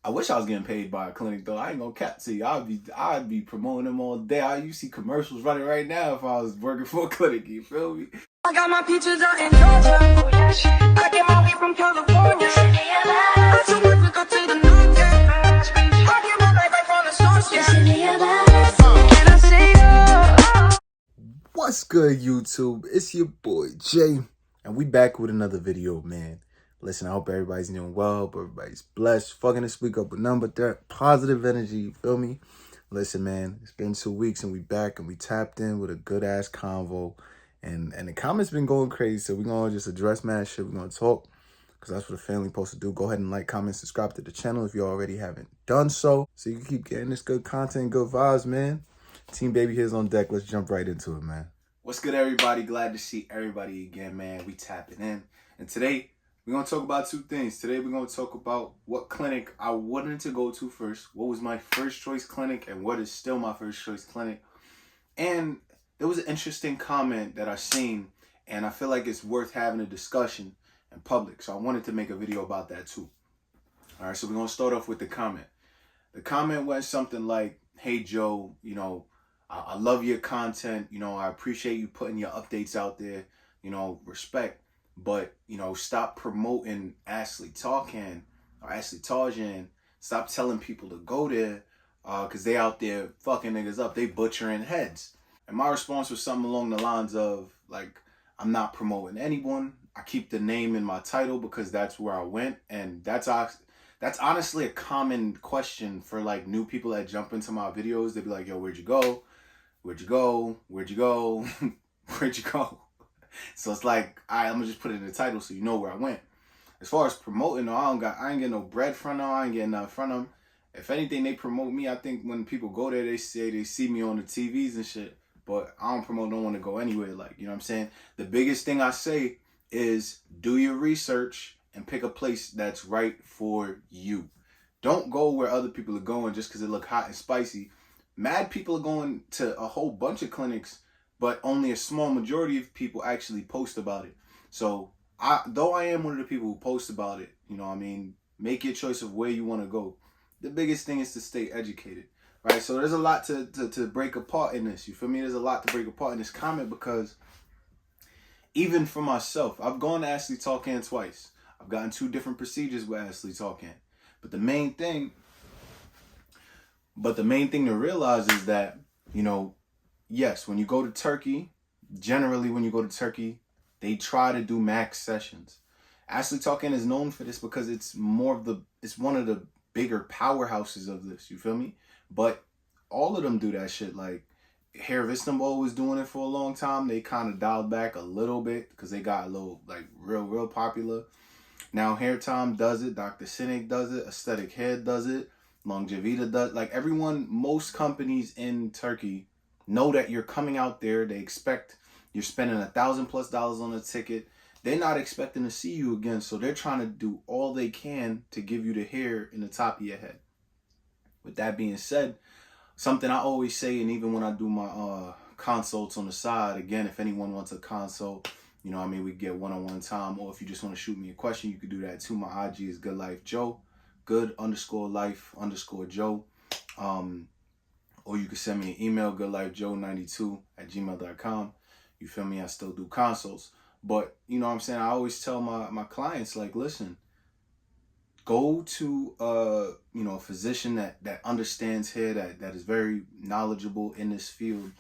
I wish I was getting paid by a clinic though. I ain't gonna cap to you. I'd be promoting them all day. You see commercials running right now if I was working for a clinic. You feel me? I got my peaches out in Georgia. I get my weed from California. I took my quick up to the north, yeah. I get my life right from the source, yeah. Can I say What's good, YouTube? It's your boy Jay, and we back with another video, man. Listen, I hope everybody's doing well, hope everybody's blessed. Fucking this week up with number that positive energy, you feel me? Listen, man, it's been 2 weeks and we back and we tapped in with a good ass convo. And the comments been going crazy, so we're gonna just address mad shit. We're gonna talk, because that's what a family supposed to do. Go ahead and like, comment, subscribe to the channel if you already haven't done so you can keep getting this good content, good vibes, man. Team Baby here's on deck. Let's jump right into it, man. What's good, everybody? Glad to see everybody again, man. We tapping in. And today, we're going to talk about two things. Today, we're going to talk about what clinic I wanted to go to first, what was my first choice clinic, and what is still my first choice clinic. And there was an interesting comment that I seen, and I feel like it's worth having a discussion in public. So I wanted to make a video about that too. All right, so we're going to start off with the comment. The comment went something like, hey, Joe, you know, I love your content. You know, I appreciate you putting your updates out there, you know, respect. But, you know, stop promoting Ashley Talkin or Ashley Tarjan. Stop telling people to go there because they out there fucking niggas up. They butchering heads. And my response was something along the lines of, like, I'm not promoting anyone. I keep the name in my title because that's where I went. And that's honestly a common question for, like, new people that jump into my videos. They be like, yo, where'd you go? Where'd you go? Where'd you go? Where'd you go? So it's like, all right, I'm gonna just put it in the title so you know where I went. As far as promoting, I ain't getting no bread from them. I ain't getting nothing from them. If anything, they promote me. I think when people go there, they say they see me on the TVs and shit. But I don't promote no one to go anywhere. Like, you know what I'm saying? The biggest thing I say is do your research and pick a place that's right for you. Don't go where other people are going just because it look hot and spicy. Mad people are going to a whole bunch of clinics, but only a small majority of people actually post about it. So though I am one of the people who post about it, you know what I mean, make your choice of where you want to go. The biggest thing is to stay educated, right? So there's a lot to break apart in this. You feel me? There's a lot to break apart in this comment because even for myself, I've gone to Ashley Talkin twice. I've gotten 2 different procedures with Ashley Talkin. But the main thing to realize is that, you know, yes, when you go to Turkey, generally when you go to Turkey, they try to do max sessions. Ashley Talkin is known for this because it's one of the bigger powerhouses of this, you feel me? But all of them do that shit. Like, Hair of Istanbul was doing it for a long time. They kind of dialed back a little bit because they got a little, like, real popular. Now Hair Time does it, Dr. Cynic does it, Aesthetic Hair does it, Longevita does, like everyone, most companies in Turkey know that you're coming out there. They expect you're spending $1,000+ on a ticket. They're not expecting to see you again. So they're trying to do all they can to give you the hair in the top of your head. With that being said, something I always say, and even when I do my consults on the side, again, if anyone wants a consult, you know what I mean, we get one-on-one time, or if you just want to shoot me a question, you could do that too. My IG is GoodLifeJoe. Good_life_Joe. Or you can send me an email, goodlifejoe92@gmail.com. You feel me? I still do consults. But, you know what I'm saying? I always tell my clients, like, listen, go to you know, a physician that understands hair, that is very knowledgeable in this field,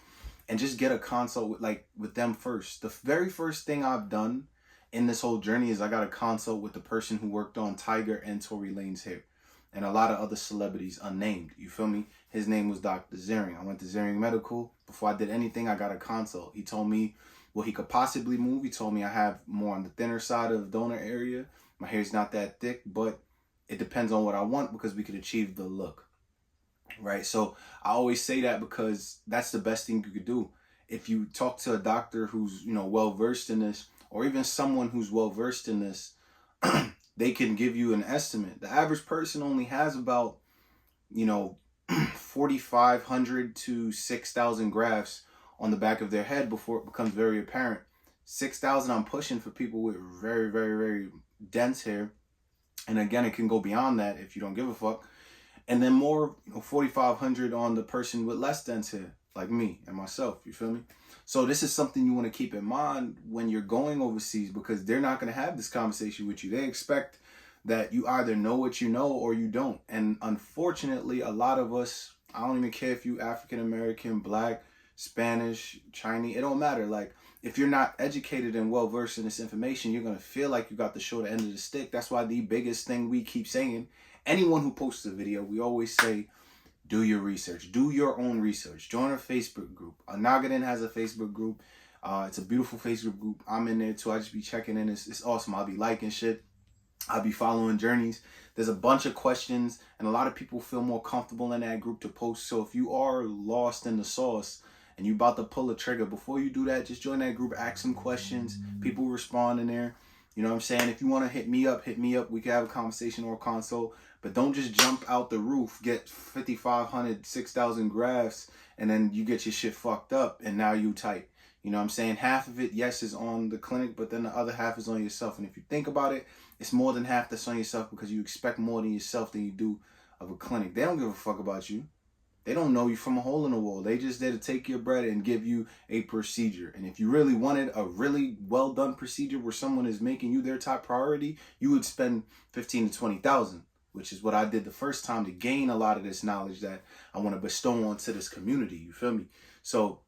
and just get a consult with them first. The very first thing I've done in this whole journey is I got a consult with the person who worked on Tiger and Tory Lanez hair and a lot of other celebrities unnamed. You feel me? His name was Dr. Zering. I went to Zering Medical. Before I did anything, I got a consult. He told me what he could possibly move. He told me I have more on the thinner side of the donor area. My hair's not that thick, but it depends on what I want because we could achieve the look. Right? So I always say that because that's the best thing you could do. If you talk to a doctor who's, you know, well-versed in this, or even someone who's well-versed in this, they can give you an estimate. The average person only has about, you know, 4,500 to 6,000 grafts on the back of their head before it becomes very apparent. 6,000 I'm pushing for people with very dense hair. And again, it can go beyond that if you don't give a fuck. And then more, 4,500 on the person with less dense hair, like me and myself, you feel me? So this is something you want to keep in mind when you're going overseas, because they're not going to have this conversation with you. They expect that you either know what you know or you don't. And unfortunately, a lot of us, I don't even care if you African American, Black, Spanish, Chinese, it don't matter. Like, if you're not educated and well versed in this information, you're going to feel like you got the short end of the stick. That's why the biggest thing we keep saying, anyone who posts a video, we always say, do your research. Do your own research. Join a Facebook group. Nagadan has a Facebook group. It's a beautiful Facebook group. I'm in there too. I just be checking in. It's awesome. I'll be liking shit. I'll be following journeys. There's a bunch of questions, and a lot of people feel more comfortable in that group to post. So if you are lost in the sauce and you about to pull a trigger, before you do that, just join that group. Ask some questions. People respond in there. You know what I'm saying? If you want to hit me up, hit me up. We can have a conversation or a consult. But don't just jump out the roof, get 5,500, 6,000 grafts, and then you get your shit fucked up, and now you tight. You know what I'm saying? Half of it, yes, is on the clinic, but then the other half is on yourself. And if you think about it, it's more than half that's on yourself, because you expect more than yourself than you do of a clinic. They don't give a fuck about you. They don't know you from a hole in the wall. They just there to take your bread and give you a procedure. And if you really wanted a really well done procedure where someone is making you their top priority, you would spend 15 to 20,000, which is what I did the first time to gain a lot of this knowledge that I want to bestow onto this community. You feel me? So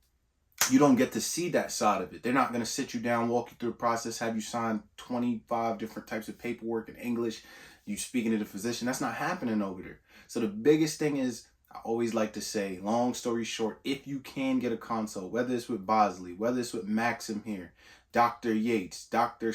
you don't get to see that side of it. They're not going to sit you down, walk you through the process, have you sign 25 different types of paperwork in English, you speaking to the physician. That's not happening over there. So the biggest thing is, I always like to say, long story short, if you can get a consult, whether it's with Bosley, whether it's with Maxim here, Dr. Yates, Dr.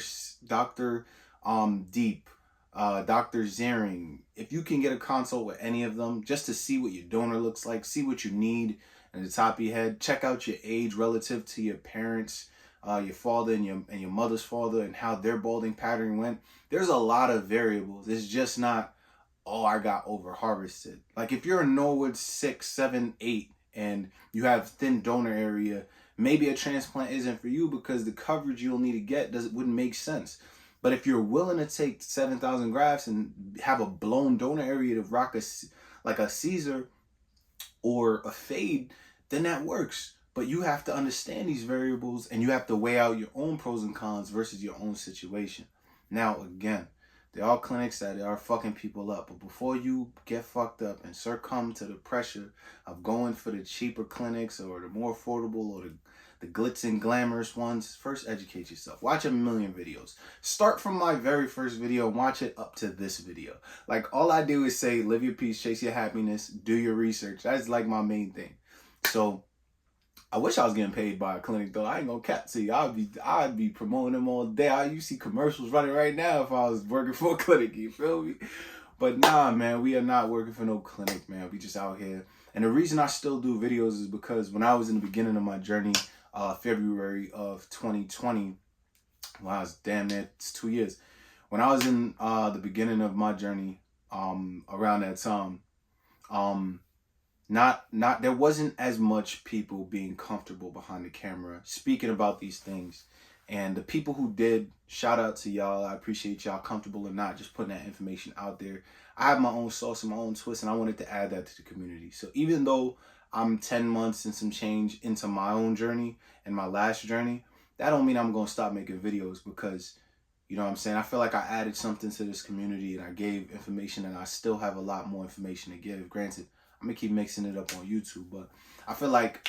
Deep, Dr. Zering, if you can get a consult with any of them just to see what your donor looks like, see what you need at the top of your head, check out your age relative to your parents, your father and your mother's father, and how their balding pattern went. There's a lot of variables. It's just not, oh, I got over harvested. Like if you're a Norwood 6, 7, 8 and you have thin donor area, maybe a transplant isn't for you, because the coverage you'll need to get wouldn't make sense. But if you're willing to take 7,000 grafts and have a blown donor area to rock like a Caesar or a fade, then that works. But you have to understand these variables, and you have to weigh out your own pros and cons versus your own situation. Now, again, there are clinics that are fucking people up. But before you get fucked up and succumb to the pressure of going for the cheaper clinics or the more affordable or the glitz and glamorous ones, first educate yourself. Watch a million videos. Start from my very first video and watch it up to this video. Like, all I do is say, live your peace, chase your happiness, do your research. That's like my main thing. So I wish I was getting paid by a clinic, though. I ain't gonna cap to you. I'd be promoting them all day. You see commercials running right now if I was working for a clinic, you feel me? But nah, man, we are not working for no clinic, man. We just out here. And the reason I still do videos is because when I was in the beginning of my journey, February of 2020, wow, it's damn near, it's 2 years. When I was in the beginning of my journey, around that time, there wasn't as much people being comfortable behind the camera speaking about these things. And the people who did, shout out to y'all. I appreciate y'all, comfortable or not, just putting that information out there. I have my own sauce and my own twist, and I wanted to add that to the community. So even though I'm 10 months and some change into my own journey and my last journey, that don't mean I'm going to stop making videos, because, you know what I'm saying, I feel like I added something to this community and I gave information, and I still have a lot more information to give. Granted, I'm going to keep mixing it up on YouTube, but I feel like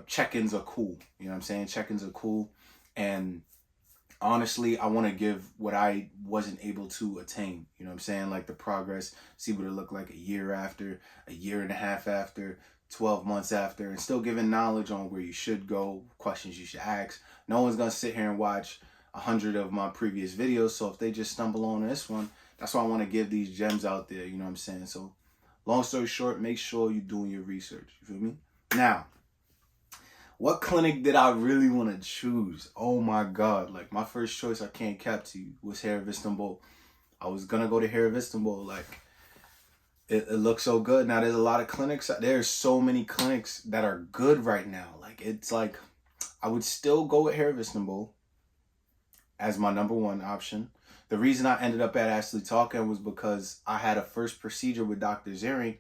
check-ins are cool. You know what I'm saying? Check-ins are cool. And honestly, I want to give what I wasn't able to attain. You know what I'm saying? Like the progress, see what it looked like a year after, a year and a half after, 12 months after, and still giving knowledge on where you should go, questions you should ask. No one's going to sit here and watch 100 of my previous videos. So if they just stumble on this one, that's why I want to give these gems out there. You know what I'm saying? So long story short, make sure you're doing your research. You feel me? Now, what clinic did I really want to choose? Oh my God. Like, my first choice, I can't cap to you, was Hair of Istanbul. I was going to go to Hair of Istanbul. Like, it looks so good. Now, there's a lot of clinics. There's so many clinics that are good right now. Like, it's like, I would still go with Hair of Istanbul as my number one option. The reason I ended up at Ashley Talking was because I had a first procedure with Dr. Ziering,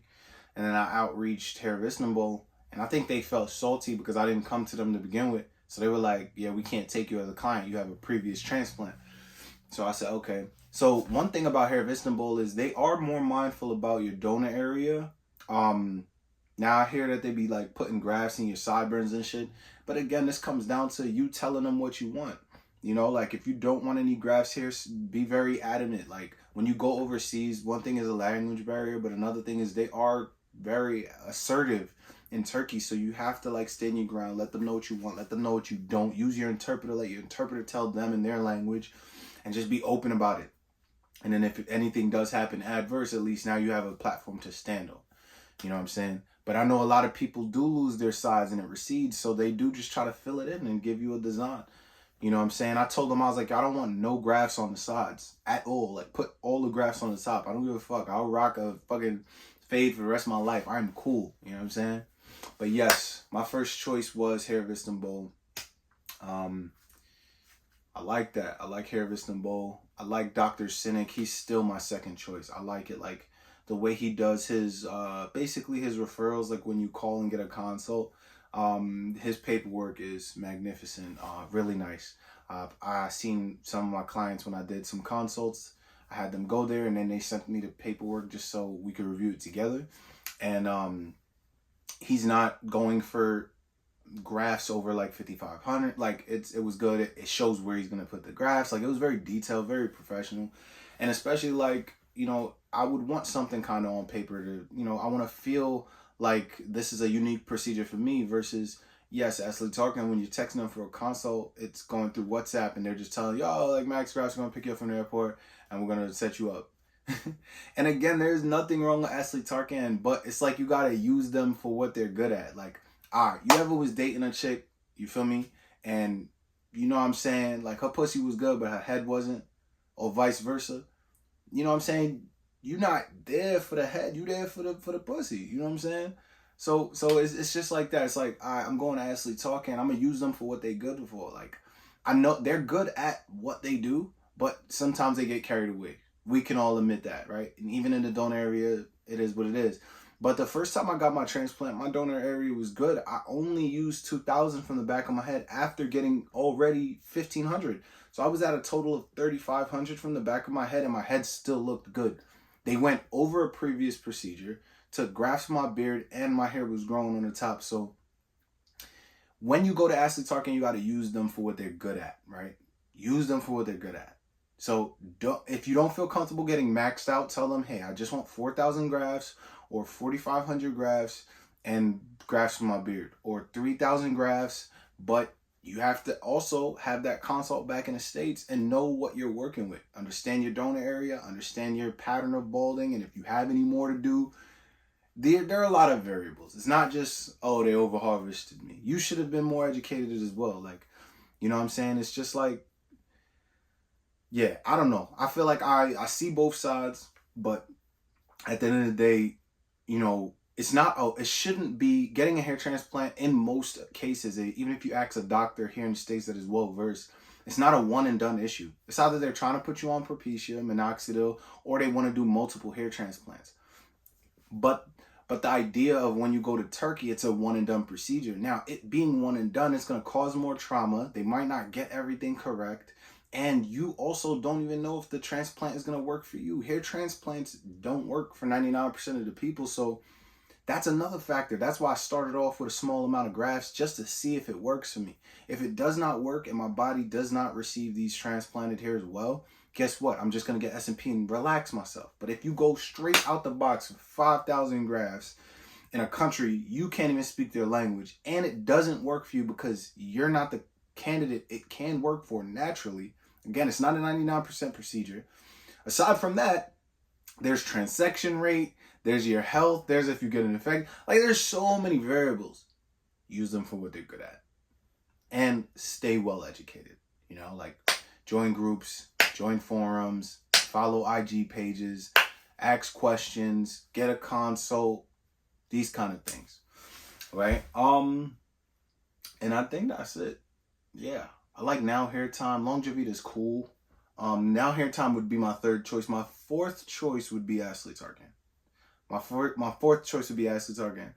and then I outreached Hair Istanbul, and I think they felt salty because I didn't come to them to begin with. So they were like, yeah, we can't take you as a client. You have a previous transplant. So I said, okay. So one thing about Hair of Istanbul is they are more mindful about your donor area. Now I hear that they be like putting grafts in your sideburns and shit. But again, this comes down to you telling them what you want. You know, like if you don't want any grafts here, be very adamant. Like when you go overseas, one thing is a language barrier, but another thing is they are very assertive in Turkey. So you have to like stand your ground, let them know what you want, let them know what you don't. Use your interpreter, let your interpreter tell them in their language, and just be open about it. And then if anything does happen adverse, at least now you have a platform to stand on. You know what I'm saying? But I know a lot of people do lose their size and it recedes, so they do just try to fill it in and give you a design. You know what I'm saying? I told them, I was like, I don't want no grafts on the sides at all. Like, put all the grafts on the top. I don't give a fuck. I'll rock a fucking fade for the rest of my life. I'm cool. You know what I'm saying? But yes, my first choice was Hair of Istanbul. I like that. I like Hair of Istanbul. I like Dr. Sinek. He's still my second choice. I like it. Like, the way he does his, basically his referrals, like when you call and get a consult. His paperwork is magnificent, really nice. I seen some of my clients when I did some consults. I had them go there and then they sent me the paperwork just so we could review it together. And he's not going for grafts over like 5,500. Like it was good. It shows where he's gonna put the grafts. Like it was very detailed, very professional, and especially like, you know, I would want something kind of on paper to, you know, I want to feel like this is a unique procedure for me versus, yes, Ashley Talking, when you're texting them for a consult, it's going through WhatsApp and they're just telling you, oh, like Max Grafts are going to pick you up from the airport and we're going to set you up. And again, there's nothing wrong with Ashley Tarkan, but it's like you got to use them for what they're good at. Like, all right, you ever was dating a chick, you feel me? And you know what I'm saying? Like her pussy was good, but her head wasn't, or vice versa. You know what I'm saying? You're not there for the head. You there for the pussy. You know what I'm saying? So it's just like that. It's like, all right, I'm going to Ashley Talking. I'm gonna use them for what they good for. Like, I know they're good at what they do, but sometimes they get carried away. We can all admit that, right? And even in the donor area, it is what it is. But the first time I got my transplant, my donor area was good. I only used 2,000 from the back of my head after getting already 1,500. So I was at a total of 3,500 from the back of my head, and my head still looked good. They went over a previous procedure, took grafts from my beard, and my hair was growing on the top. So when you go to Ashley Tarkin, you got to use them for what they're good at, right? Use them for what they're good at. So if you don't feel comfortable getting maxed out, tell them, hey, I just want 4,000 grafts or 4,500 grafts and grafts from my beard, or 3,000 grafts, but you have to also have that consult back in the States and know what you're working with. Understand your donor area, understand your pattern of balding, and if you have any more to do, there are a lot of variables. It's not just, oh, they over-harvested me. You should have been more educated as well. Like, you know what I'm saying? It's just like, yeah, I don't know. I feel like I see both sides, but at the end of the day, you know, it's not, it shouldn't be getting a hair transplant in most cases, even if you ask a doctor here in the States that is well versed, it's not a one and done issue. It's either they're trying to put you on Propecia, minoxidil, or they want to do multiple hair transplants. But the idea of when you go to Turkey, it's a one and done procedure. Now, it being one and done, it's going to cause more trauma. They might not get everything correct. And you also don't even know if the transplant is going to work for you. Hair transplants don't work for 99% of the people. So that's another factor. That's why I started off with a small amount of grafts just to see if it works for me. If it does not work and my body does not receive these transplanted hairs well, guess what? I'm just going to get S&P and relax myself. But if you go straight out the box with 5,000 grafts in a country you can't even speak their language and it doesn't work for you because you're not the candidate it can work for naturally, again, it's not a 99% procedure. Aside from that, there's transection rate, there's your health, there's if you get an infection. Like, there's so many variables. Use them for what they're good at. And stay well educated. You know, like join groups, join forums, follow IG pages, ask questions, get a consult, these kind of things. Right? And I think that's it. Yeah. I like now hair time. Longevity is cool. Now Hair Time would be my third choice. My fourth choice would be Ashley Tarkin. My fourth choice would be Ashley Tarkin.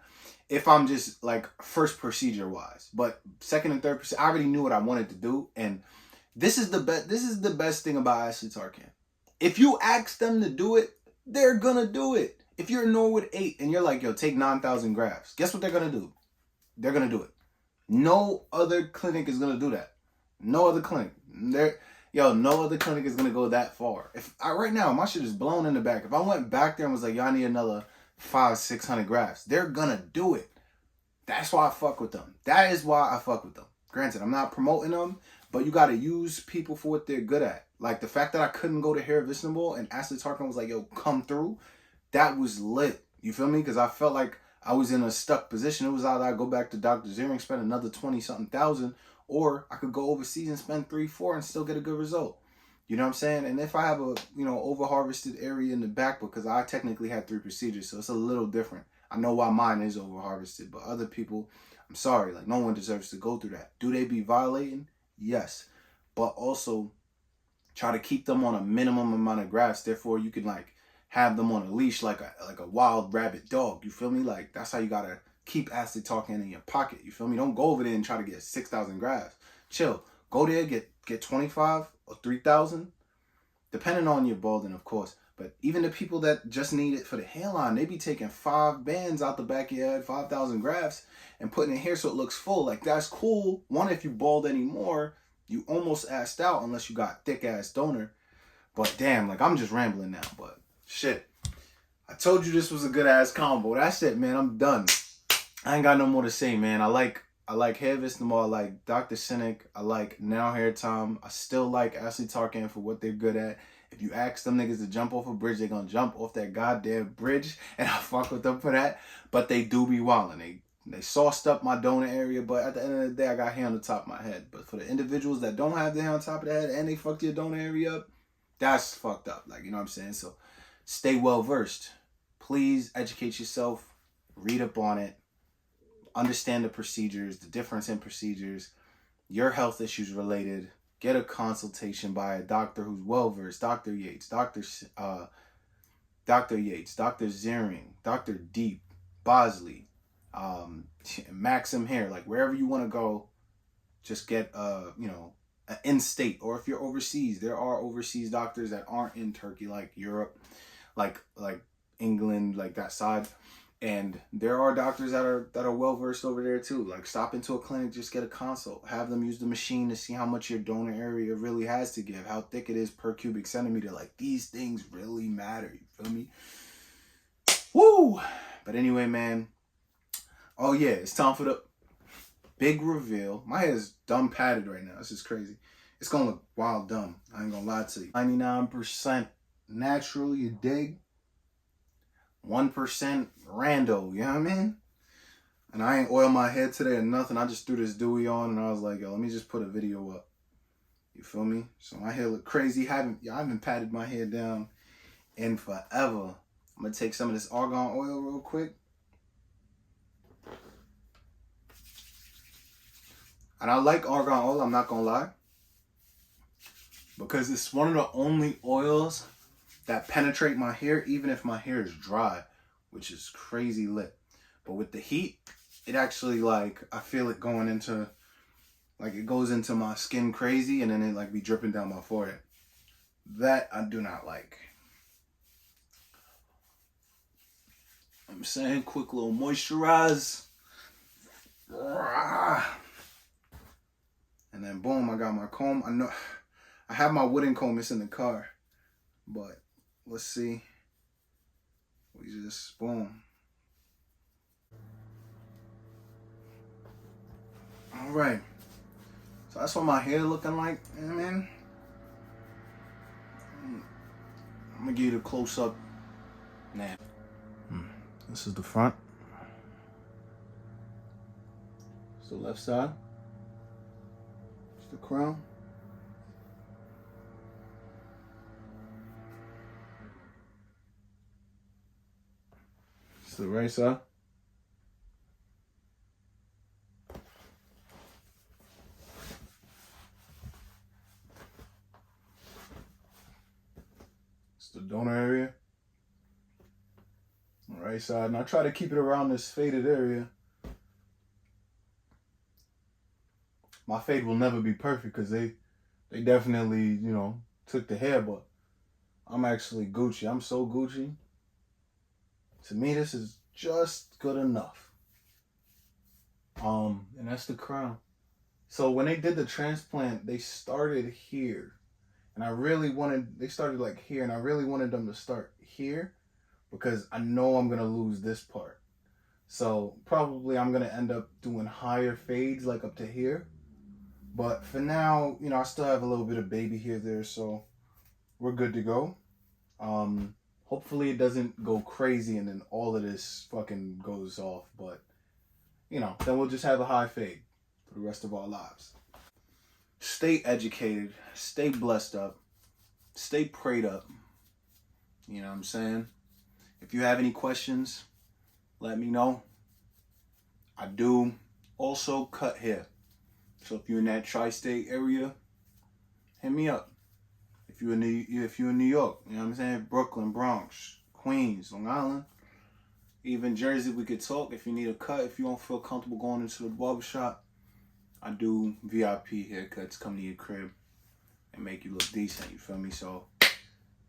If I'm just like first procedure wise, but second and third procedure, I already knew what I wanted to do, and this is the best. This is the best thing about Ashley Tarkin. If you ask them to do it, they're gonna do it. If you're in Norwood 8 and you're like, yo, take 9,000 grafts, guess what they're gonna do? They're gonna do it. No other clinic is gonna do that. No other clinic. No other clinic is gonna go that far. Right now, my shit is blown in the back. If I went back there and was like, y'all need another 500-600 grafts, they're gonna do it. That's why I fuck with them. That is why I fuck with them. Granted, I'm not promoting them, but you gotta use people for what they're good at. Like the fact that I couldn't go to Hair Visionable and Ashley Tarkin was like, yo, come through. That was lit. You feel me? Because I felt like I was in a stuck position. It was either I go back to Dr. Ziering, spend another 20-something thousand, or I could go overseas and spend 3-4 and still get a good result. You know what I'm saying? And if I have a, over harvested area in the back, because I technically had 3 procedures, so it's a little different. I know why mine is over harvested, but other people, I'm sorry, like no one deserves to go through that. Do they be violating? Yes. But also try to keep them on a minimum amount of grafts. Therefore, you can like have them on a leash like a wild rabbit dog. You feel me? Like that's how you gotta keep Ashley Tarkin in your pocket. You feel me? Don't go over there and try to get 6,000 grafts. Chill. Go there, get 25 or 3,000, depending on your balding, of course. But even the people that just need it for the hairline, they be taking 5 bands out the back of your head, 5,000 grafts, and putting it here so it looks full. Like that's cool. One, if you bald anymore, you almost assed out unless you got thick ass donor. But damn, like I'm just rambling now. But shit, I told you this was a good ass combo. That's it, man. I'm done. I ain't got no more to say, man. I like Hair Visionable. I like Dr. Cynic. I like Now Hair Time. I still like Ashley Tarkin for what they're good at. If you ask them niggas to jump off a bridge, they're gonna jump off that goddamn bridge, and I fuck with them for that. But they do be wildin'. They sauced up my donor area, but at the end of the day, I got hair on the top of my head. But for the individuals that don't have the hair on top of the head and they fucked your donor area up, that's fucked up. Like, you know what I'm saying? So stay well versed. Please educate yourself. Read up on it. Understand the procedures, the difference in procedures, your health issues related. Get a consultation by a doctor who's well versed. Dr. Yates, Dr. Yates, Dr. Ziering, Dr. Deep, Bosley, Maxim Hair. Like wherever you want to go, just get an in-state. Or if you're overseas, there are overseas doctors that aren't in Turkey, like Europe, like England, like that side. And there are doctors that are well versed over there too. Like stop into a clinic, just get a consult. Have them use the machine to see how much your donor area really has to give, how thick it is per cubic centimeter. Like these things really matter. You feel me? Woo! But anyway, man. Oh yeah, it's time for the big reveal. My hair is dumb padded right now. This is crazy. It's gonna look wild dumb. I ain't gonna lie to you. 99% natural, you dig? 1% rando, you know what I mean? And I ain't oiled my head today or nothing. I just threw this dewy on and I was like, yo, let me just put a video up. You feel me? So my hair look crazy. I haven't patted my hair down in forever. I'm gonna take some of this argan oil real quick. And I like argan oil, I'm not gonna lie. Because it's one of the only oils that penetrate my hair even if my hair is dry, which is crazy lit. But with the heat, it actually like, I feel it going into, like it goes into my skin crazy and then it like be dripping down my forehead. That I do not like. I'm saying quick little moisturize. And then boom, I got my comb. I know I have my wooden comb, it's in the car. But let's see. We just, boom. All right. So that's what my hair looking like, you know what I mean? I'm gonna give you the close up now. This is the front. It's the left side. It's the crown. It's the right side. right side. And I try to keep it around this faded area. My fade will never be perfect because they definitely, you know, took the hair, but I'm actually Gucci. I'm so Gucci. To me, this is just good enough. And that's the crown. So when they did the transplant, they started here. And they started like here, and I really wanted them to start here because I know I'm gonna lose this part. So probably I'm gonna end up doing higher fades like up to here. But for now, you know, I still have a little bit of baby here there, so we're good to go. Hopefully it doesn't go crazy and then all of this fucking goes off, but you know, then we'll just have a high fade for the rest of our lives. Stay educated, stay blessed up, stay prayed up. You know what I'm saying? If you have any questions, let me know. I do also cut hair. So if you're in that tri-state area, hit me up. If you're in New York, you know what I'm saying? Brooklyn, Bronx, Queens, Long Island, even Jersey, we could talk. If you need a cut, if you don't feel comfortable going into the barbershop, I do VIP haircuts, come to your crib and make you look decent, you feel me? So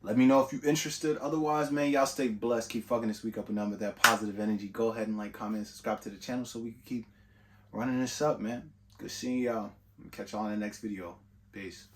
let me know if you're interested. Otherwise, man, y'all stay blessed. Keep fucking this week up and down with that positive energy. Go ahead and like, comment, and subscribe to the channel so we can keep running this up, man. Good seeing y'all. Catch y'all in the next video. Peace.